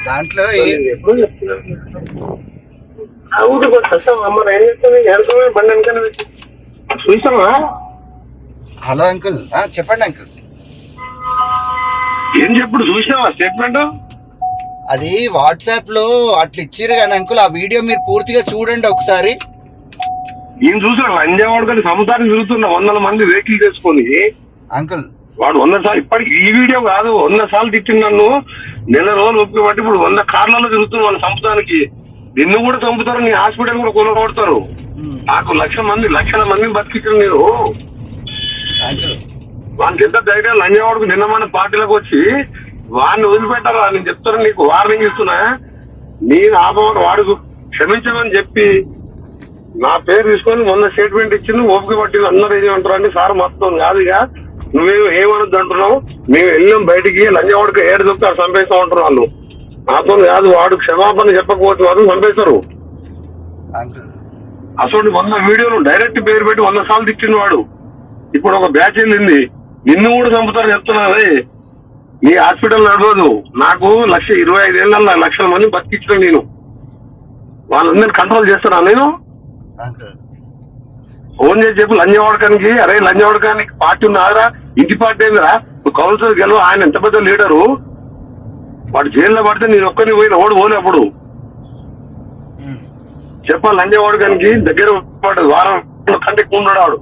దాంట్లో ఎప్పుడు చెప్తున్నాను ఆ ఊరికి వచ్చాం అమ్మ ఏం చేస్తుంది వెళ్తామే బండి వెనకాల చూసామా. హలో అంకుల్, చెప్పండి అంకుల్. ఏం చెప్పుడు చూసావా స్టేట్మెంట్? అది వాట్సాప్ లో అట్లా ఇచ్చిర్రు కానీ అంకుల్, ఆ వీడియో మీరు పూర్తిగా చూడండి ఒకసారి. నేను చూసాను లంజావాడుకొని సంసారం తిరుగుతున్న 100 మంది వెహికల్ చేసుకొని అంకుల్. వాడు 100 సార్లు, ఇప్పటికి ఈ వీడియో కాదు 100 సార్లు తిట్టింది నన్ను. నెల రోజులు ఒప్పి బట్టి ఇప్పుడు 100 కార్లలో తిరుగుతున్నా వాళ్ళ సంపుతానికి. నిన్ను కూడా చంపుతారు, నీ హాస్పిటల్ కూడా కొనుగొడతారు. నాకు లక్షల మందిని బతికించిన నేను. వాళ్ళకి ఎంత ధైర్యం లంజావాడుకు నిన్న మన పార్టీలకు వచ్చి వాడిని వదిలిపెట్టారా? నేను చెప్తాను, నీకు వార్నింగ్ ఇస్తున్నా. నేను ఆపమని వాడుకు క్షమించమని చెప్పి నా పేరు తీసుకొని 100 స్టేట్మెంట్ ఇచ్చింది. ఓపిక పట్టింది. అందరూ ఏమంటారు అంటే సార్ మొత్తం కాదు ఇక నువ్వేమో ఏమనొద్దు అంటున్నావు. మేము వెళ్ళాం బయటికి, లంజవాడికి ఏడు దొరుకుతారు చంపేస్తా ఉంటారు వాళ్ళు. నాతో కాదు, వాడు క్షమాపణ చెప్పకపోతే వాళ్ళు చంపేస్తారు. అసలు 100 వీడియోలు డైరెక్ట్ పేరు పెట్టి 100 సార్లు తిట్టింది వాడు. ఇప్పుడు ఒక బ్యాచ్ వెళ్ళింది, నిన్ను కూడా చంపుతారు చెప్తున్నారే. నీ హాస్పిటల్ నడవదు. నాకు 25,000 లక్షల మంది బతికించడం నేను. వాళ్ళందరినీ కంట్రోల్ చేస్తున్నా నేను. ఫోన్ చేసి చెప్పు లంజవాడకానికి, అరే లంజవాడకానికి పార్టీ ఉన్నారా? ఇంటి పార్టీ ఏందిరా? నువ్వు కౌన్సిలర్ గెలవు. ఆయన ఎంత పెద్ద లీడరు. వాడు జైల్లో పడితే నేను ఒక్కరిని పోయిన ఓడి పోలే. అప్పుడు చెప్పాలి లంజవాడకానికి దగ్గర పడ్డది. వారం కంటే ఉన్నాడు వాడు.